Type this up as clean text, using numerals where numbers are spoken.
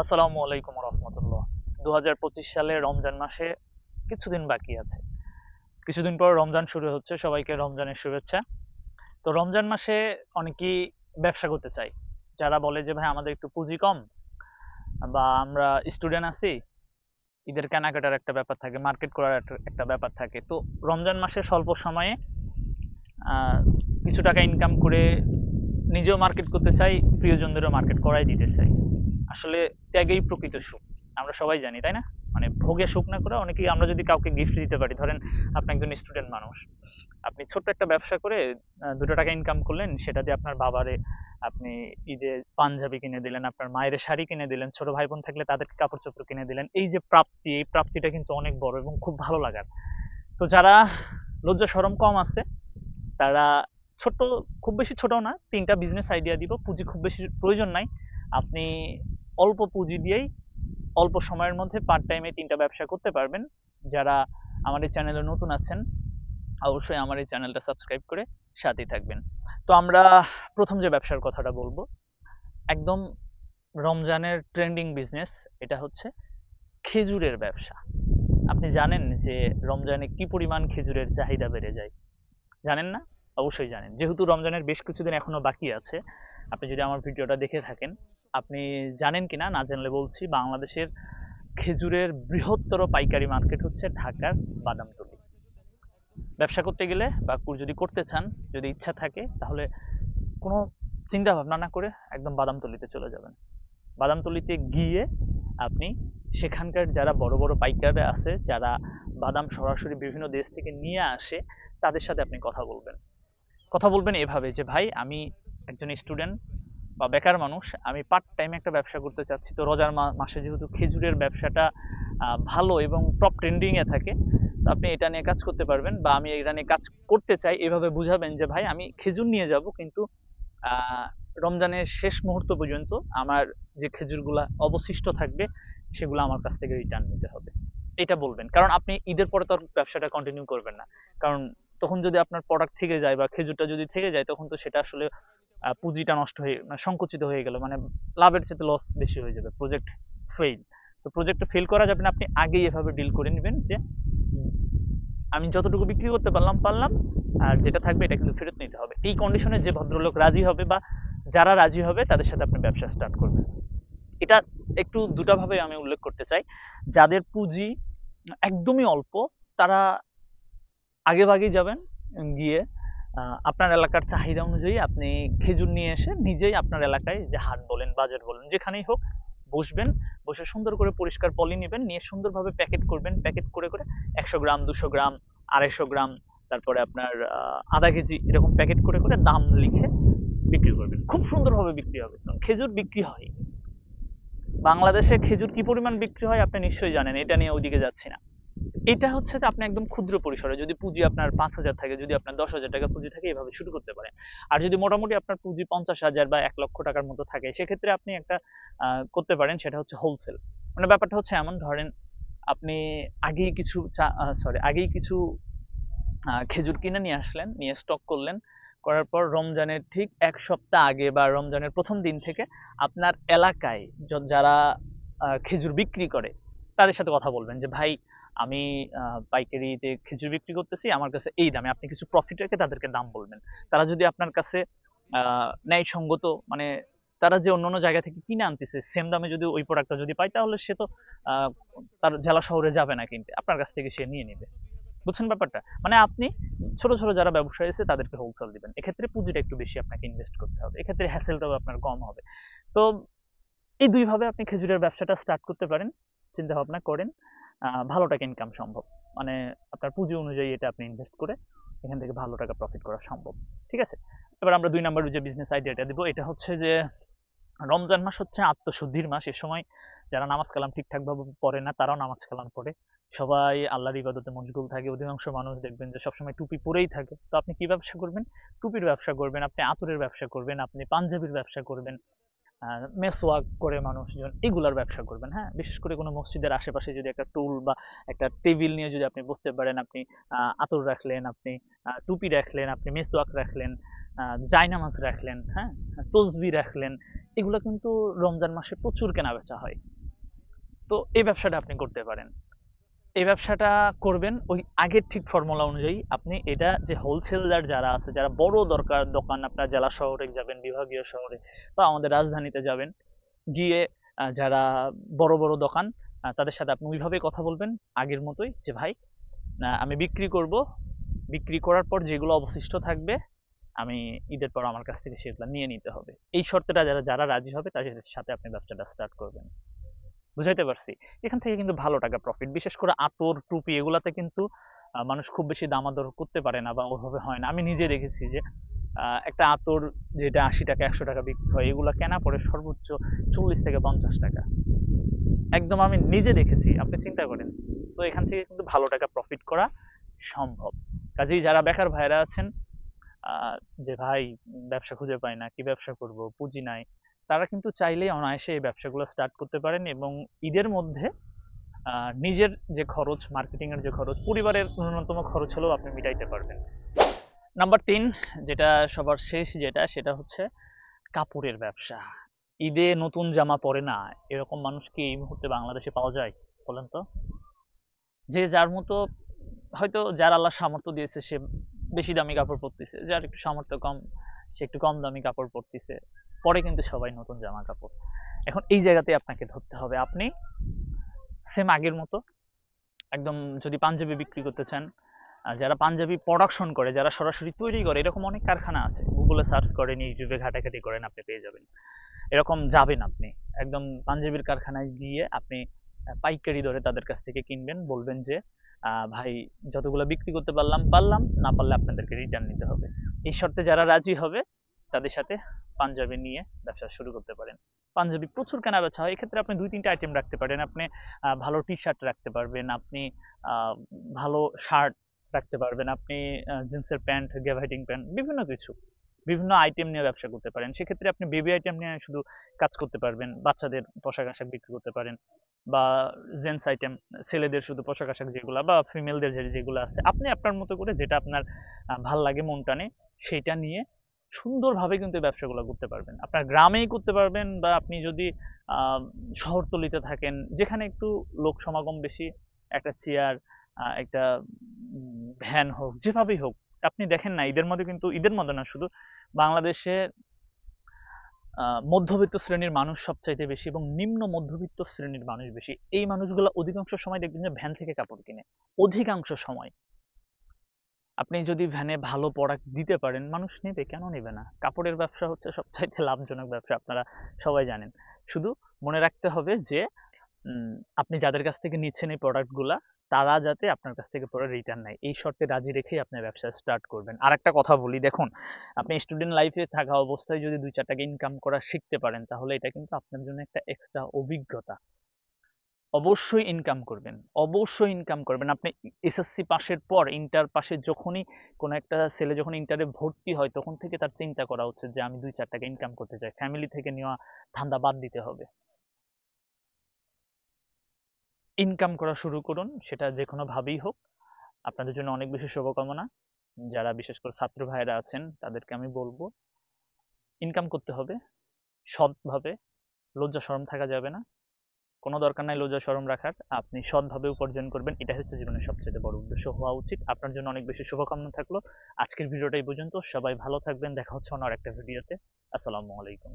আসসালামু আলাইকুম রহমতুল্লাহ। 2025 সালে রমজান মাসে কিছুদিন বাকি আছে। কিছুদিন পর রমজান শুরু হচ্ছে, সবাইকে রমজানের শুভেচ্ছা। তো রমজান মাসে অনেকেই ব্যবসা করতে চায়। যারা বলে যে ভাই আমাদের একটু পুঁজি কম, বা আমরা স্টুডেন্ট আছি, ঈদের কেনাকাটার একটা ব্যাপার থাকে, মার্কেট করার একটা ব্যাপার থাকে। তো রমজান মাসে স্বল্প সময়ে আহ, কিছু টাকা ইনকাম করে নিজেও মার্কেট করতে চাই, প্রিয়জনদেরও মার্কেট করাই দিতে চাই। আসলে ত্যাগেই প্রকৃত সুখ, আমরা সবাই জানি, তাই না? মানে ভোগে সুখ না করে অনেকেই আমরা যদি কাউকে গিফট দিতে পারি, ধরেন আপনি একজন স্টুডেন্ট মানুষ, আপনি ছোট্ট একটা ব্যবসা করে 2 টাকা ইনকাম করলেন, সেটা দিয়ে আপনার বাবারে আপনি ঈদে পাঞ্জাবি কিনে দিলেন, আপনার মায়ের শাড়ি কিনে দিলেন, ছোট ভাই বোন থাকলে তাদেরকে কাপড় চোপড় কিনে দিলেন। এই যে প্রাপ্তি, এই প্রাপ্তিটা কিন্তু অনেক বড় এবং খুব ভালো লাগার। তো যারা লজ্জা শরম কম আছে, তারা ছোট্ট, খুব বেশি ছোট না, 3টা বিজনেস আইডিয়া দিব। পুঁজি খুব বেশি প্রয়োজন নাই, আপনি অল্প পুঁজি দিয়েই অল্প সময়ের মধ্যে পার্ট টাইমে 3টা ব্যবসা করতে পারবেন। যারা আমার এই চ্যানেলে নতুন আছেন, অবশ্যই আমার এই চ্যানেলটা সাবস্ক্রাইব করে সাথেই থাকবেন। তো আমরা প্রথম যে ব্যবসার কথাটা বলবো, একদম রমজানের ট্রেন্ডিং বিজনেস, এটা হচ্ছে খেজুরের ব্যবসা। আপনি জানেন যে রমজানে কি পরিমাণ খেজুরের চাহিদা বেড়ে যায়? জানেন না? অবশ্যই জানেন। যেহেতু রমজানের বেশ কিছুদিন এখনো বাকি আছে, আপনি যদি আমার ভিডিওটা দেখে থাকেন, আপনি জানেন কিনা না জানলে বলছি, বাংলাদেশের খেজুরের বৃহত্তর পাইকারি মার্কেট হচ্ছে ঢাকার বাদামতলী। ব্যবসা করতে গেলে বা যদি করতে চান, যদি ইচ্ছা থাকে, তাহলে কোনো চিন্তা ভাবনা না করে একদম বাদামতলীতে চলে যাবেন। বাদামতলীতে গিয়ে আপনি সেখানকার যারা বড় বড় পাইকাররা আছে, যারা বাদাম সরাসরি বিভিন্ন দেশ থেকে নিয়ে আসে, তাদের সাথে আপনি কথা বলবেন। কথা বলবেন এভাবে যে ভাই, আমি একজন স্টুডেন্ট বা বেকার মানুষ, আমি পার্ট টাইম একটা ব্যবসা করতে চাচ্ছি। তো রোজার মাসে যেহেতু খেজুরের ব্যবসাটা ভালো এবং টপ ট্রেন্ডিং এ থাকে, তো আপনি এটা নিয়ে কাজ করতে পারবেন, বা আমি এটা নিয়ে কাজ করতে চাই, এভাবে বুঝাবেন যে ভাই আমি খেজুর নিয়ে যাব, কিন্তু আহ, রমজানের শেষ মুহূর্ত পর্যন্ত আমার যে খেজুরগুলা অবশিষ্ট থাকবে, সেগুলো আমার কাছ থেকে রিটার্ন নিতে হবে। এটা বলবেন, কারণ আপনি ঈদের পরে তো আর ব্যবসাটা কন্টিনিউ করবেন না। কারণ তখন যদি আপনার প্রোডাক্ট থেকে যায় বা খেজুরটা যদি থেকে যায়, তখন তো সেটা আসলে পুঁজিটা নষ্ট হয়ে, মানে সংকুচিত হয়ে গেল, মানে লাভের চেয়ে লস বেশি হয়ে যাবে, প্রজেক্ট ফেল। তো প্রজেক্টটা ফেল করা যাবে না, আপনি আগেই এভাবে ডিল করে নেবেন যে আমি যতটুকু বিক্রি করতে পারলাম পারলাম, আর যেটা থাকবে এটা কিন্তু ফেরত নিতে হবে। এই কন্ডিশনে যে ভদ্রলোক রাজি হবে বা যারা রাজি হবে, তাদের সাথে আপনি ব্যবসা স্টার্ট করবেন। এটা একটু দুটা ভাবে আমি উল্লেখ করতে চাই। যাদের পুঁজি একদমই অল্প, তারা আগে ভাগেই যাবেন, গিয়ে আপনার এলাকার চাহিদা অনুযায়ী আপনি খেজুর নিয়ে এসে নিজেই আপনার এলাকায়, যে হাট বলেন, বাজার বলেন, যেখানেই হোক, বসবেন। বসে সুন্দর করে পরিষ্কার পলি নেবেন, নিয়ে সুন্দরভাবে প্যাকেট করবেন। প্যাকেট করে করে 100 গ্রাম, 200 গ্রাম, 250 গ্রাম, তারপরে আপনার আধা কেজি, এরকম প্যাকেট করে করে দাম লিখে বিক্রি করবেন। খুব সুন্দরভাবে বিক্রি হবে, কারণ খেজুর বিক্রি হয়। বাংলাদেশে খেজুর কি পরিমাণ বিক্রি হয় আপনি নিশ্চয়ই জানেন, এটা নিয়ে ওইদিকে যাচ্ছি না। এটা হচ্ছে যে আপনি একদম ক্ষুদ্র পরিসরে, যদি পুঁজি আপনার 5,000 থাকে, যদি আপনার 10,000 টাকা পুঁজি থাকে, এভাবে শুরু করতে পারেন। আর যদি মোটামুটি আপনার পুঁজি 50,000 বা 1,00,000 টাকার মতো থাকে, সেক্ষেত্রে আপনি একটা করতে পারেন, সেটা হচ্ছে হোলসেল। মানে ব্যাপারটা হচ্ছে এমন, ধরেন আপনি আগেই কিছু খেজুর কিনে নিয়ে আসলেন, নিয়ে স্টক করলেন। করার পর রমজানের ঠিক 1 সপ্তাহ আগে বা রমজানের প্রথম দিন থেকে আপনার এলাকায় যারা খেজুর বিক্রি করে, তাদের সাথে কথা বলবেন যে ভাই, আমি পাইকারিতে খেজুর বিক্রি করতেছি, আমার কাছে এই দামে, আপনি কিছু প্রফিট রেখে তাদেরকে দাম বলবেন। তারা যদি আপনার কাছে ন্যায়সঙ্গত, মানে তারা যে অন্য অন্য জায়গা থেকে কিনে আনতেছে সেম দামে, যদি ওই প্রোডাক্টটা যদি পায়, তাহলে সে তো আহ, তার জেলা শহরে যাবে না কিনতে, আপনার কাছ থেকে সে নিয়ে নেবে। বুঝছেন ব্যাপারটা? মানে আপনি ছোট ছোট যারা ব্যবসায়ী আছে তাদেরকে হোলসেল দিবেন। এক্ষেত্রে পুঁজিটা একটু বেশি আপনাকে ইনভেস্ট করতে হবে, এক্ষেত্রে হ্যাসেলটাও আপনার কম হবে। তো এই দুই ভাবে আপনি খেজুরের ব্যবসাটা স্টার্ট করতে পারেন, চিন্তা ভাবনা করেন। ভালো টাকা ইনকাম সম্ভব, মানে আপনার পুঁজি অনুযায়ী এটা আপনি ইনভেস্ট করে এখান থেকে ভালো টাকা প্রফিট করা সম্ভব। ঠিক আছে, এবার আমরা 2 নম্বর যে বিজনেস আইডিয়াটা দিব, এটা হচ্ছে যে রমজান মাস হচ্ছে আত্মশুদ্ধির মাস। এ সময় যারা নামাজ কালাম ঠিকঠাক ভাবে পড়ে না, তারাও নামাজ কালাম পড়ে। সবাই আল্লাহর ইবাদতে মশগুল থাকে। অধিকাংশ মানুষ দেখবেন যে সবসময় টুপি পরেই থাকে। তো আপনি কি ব্যবসা করবেন? টুপির ব্যবসা করবেন, আপনি আতরের ব্যবসা করবেন, আপনি পাঞ্জাবির ব্যবসা করবেন, মেসওয়াক করে মানুষজন, এগুলার ব্যবসা করবেন। হ্যাঁ, বিশেষ করে কোনো মসজিদের আশেপাশে যদি একটা টুল বা একটা টেবিল নিয়ে যদি আপনি বসতে পারেন, আপনি আতর রাখলেন, আপনি টুপি রাখলেন, আপনি মেসওয়াক রাখলেন, জায়নামাজ রাখলেন, হ্যাঁ, তসবি রাখলেন, এগুলো কিন্তু রমজান মাসে প্রচুর কেনা বেচা হয়। তো এই ব্যবসাটা আপনি করতে পারেন। এই ব্যবসাটা করবেন ওই আগের ঠিক ফর্মুলা অনুযায়ী। আপনি এটা যে হোলসেলার যারা আছে, যারা বড় দোকান আপনার জেলা শহরে যাবেন, বিভাগীয় শহরে বা আমাদের রাজধানীতে যাবেন, গিয়ে যারা বড় বড় দোকান, তাদের সাথে আপনি ওইভাবেই কথা বলবেন আগের মতোই, যে ভাই আমি বিক্রি করব, বিক্রি করার পর যেগুলো অবশিষ্ট থাকবে আমি ঈদের পর আমার কাছ থেকে সেগুলো নিয়ে নিতে হবে। এই শর্তটা যারা যারা রাজি হবে তাদের সাথে আপনি ব্যবসাটা স্টার্ট করবেন। বুঝাইতে পারছি? এখান থেকে কিন্তু ভালো টাকা প্রফিট। বিশেষ করে আতর, টুপি এগুলাতে কিন্তু মানুষ খুব বেশি দামাদর করতে পারে না বা ওভাবে হয় না। আমি নিজে দেখেছি যে একটা আতর যেটা ৳৮০ ৳১০০ বিক্রি হয়, এগুলা কেনা পড়ে সর্বোচ্চ ৳৪০ থেকে ৳৫০। একদম আমি নিজে দেখেছি। আপনি চিন্তা করেন। সো এখান থেকে কিন্তু ভালো টাকা প্রফিট করা সম্ভব। কাজেই যারা বেকার ভাইয়েরা আছেন, আ যে ভাই ব্যবসা খুঁজে পাই না, কি ব্যবসা করব? পুঁজি নাই। তারা কিন্তু চাইলেই অনায়াসে এই ব্যবসাগুলো স্টার্ট করতে পারেন এবং ঈদের মধ্যে আ নিজের যে খরচ, মার্কেটিং এর যে খরচ, পরিবারের ন্যূনতম খরচ হলেও আপনি মিটাইতে পারবেন। নাম্বার ৩, যেটা সবার শেষ যেটা, সেটা হচ্ছে কাপড়ের ব্যবসা। ঈদে নতুন জামা পরে না, এরকম মানুষ কি এই মুহূর্তে বাংলাদেশে পাওয়া যায়? বলেন তো? যে যার মতো, হয়তো যার আল্লাহ সামর্থ্য দিয়েছে সে বেশি দামি কাপড় পরতেছে, যার একটু সামর্থ্য কম সে একটু কম দামি কাপড় পরতেছে, পরে কিন্তু সবাই নতুন জামা কাপড়। এখন এই জায়গাতে আপনাকে ধরতে হবে। আপনি সেম আগের মতো একদম, যদি পাঞ্জাবি বিক্রি করতে চান, যারা পাঞ্জাবি প্রোডাকশন করে, যারা সরাসরি তৈরি করে, এরকম অনেক কারখানা আছে। গুগলে সার্চ করেন, ইউটিউবে ঘাটাঘাটি করেন, আপনি পেয়ে যাবেন। এরকম যাবেন আপনি একদম পাঞ্জাবির কারখানায় গিয়ে আপনি পাইকারি দরে তাদের কাছ থেকে কিনবেন। বলবেন যে ভাই যতগুলো বিক্রি করতে পারলাম পারলাম, না পারলে আপনাদেরকে রিটার্ন নিতে হবে। এই শর্তে যারা রাজি হবে তাদের সাথে পাঞ্জাবি নিয়ে ব্যবসা শুরু করতে পারেন। পাঞ্জাবি প্রচুর কেনা বেচা হয়। এক্ষেত্রে আপনি ২-৩ টা আইটেম রাখতে পারেন। আপনি ভালো টি-শার্ট রাখতে পারবেন, আপনি আ ভালো শার্ট রাখতে পারবেন, আপনি জিন্সের প্যান্ট, গ্যাভাইটিং প্যান্ট, বিভিন্ন কিছু। বিভিন্ন আইটেম নিয়ে ব্যবসা করতে পারেন। সেক্ষেত্রে আপনি বেবি আইটেম নিয়ে শুধু কাজ করতে পারবেন। বাচ্চাদের পোশাক-আশাক বিক্রি করতে পারেন বা জেন্টস আইটেম, ছেলেদের শুধু পোশাক-আশাক যেগুলা বা ফিমেলদের যেগুলা আছে, আপনি আপনার মতো করে যেটা আপনার ভাল লাগে, মন টানে, সেইটা নিয়ে সুন্দরভাবে কিন্তু এই ব্যবসাগুলো করতে পারবেন। আপনার গ্রামেই করতে পারবেন বা আপনি যদি আ শহরতলিতে থাকেন, যেখানে একটু লোক সমাগম বেশি, একটা চেয়ার, একটা ভ্যান হোক, যেভাবেই হোক, আপনি দেখেন না ঈদের মধ্যে কিন্তু, ঈদের মধ্যে না শুধু, বাংলাদেশে মধ্যবিত্ত শ্রেণীর মানুষ সবচাইতে বেশি এবং নিম্ন মধ্যবিত্ত শ্রেণীর মানুষ বেশি। এই মানুষগুলা অধিকাংশ সময় দেখবেন যে ভ্যান থেকে কাপড় কিনে। অধিকাংশ সময়। আপনি যদি ভ্যানে ভালো প্রোডাক্ট দিতে পারেন, মানুষ নেবে, কেন নেবে না? কাপড়ের ব্যবসা হচ্ছে সবচাইতে লাভজনক ব্যবসা, আপনারা সবাই জানেন। শুধু মনে রাখতে হবে যে আপনি যাদের কাছ থেকে নিচ্ছেন এই প্রোডাক্ট গুলা, তারা যাতে আপনার কাছ থেকে পরে রিটার্ন নেয়। এই শর্তে রাজি রেখেই আপনি ব্যবসা স্টার্ট করবেন। আরেকটা কথা বলি, দেখুন, আপনি স্টুডেন্ট লাইফে থাকা অবস্থায় যদি ২-৪ টাকা ইনকাম করা শিখতে পারেন, তাহলে এটা কিন্তু আপনার জন্য একটা এক্সট্রা অভিজ্ঞতা। অবশ্যই ইনকাম করবেন। অবশ্যই ইনকাম করবেন। আপনি এসএসসি পাসের পর, ইন্টার পাসে যখনই কোনো একটা ছেলে যখন ইন্টারে ভর্তি হয়, তখন থেকে তার চিন্তা করা উচিত যে আমি ২-৪ টাকা ইনকাম করতে চাই। ফ্যামিলি থেকে নেওয়া ধান্দা বাদ দিতে হবে। ইনকাম করা শুরু করুন, সেটা যেকোনোভাবেই হোক। আপনাদের জন্য অনেক বেশি শুভকামনা। যারা বিশেষ করে ছাত্র ভাইয়েরা আছেন, তাদেরকে আমি বলব, ইনকাম করতে হবে সৎভাবে, লজ্জা শরম থাকা যাবে না। কোনো দরকার নাই লজ্জা শরম রাখার। আপনি সৎভাবে উপার্জন করবেন। এটাই হচ্ছে জীবনের সবচেয়ে বড় উদ্দেশ্য হওয়া উচিত। আপনার জন্য অনেক বেশি শুভকামনা থাকলো। আজকের ভিডিওটা এই পর্যন্ত। সবাই ভালো থাকবেন। দেখা হচ্ছে অন্য আরেকটা ভিডিওতে। আসসালামু আলাইকুম।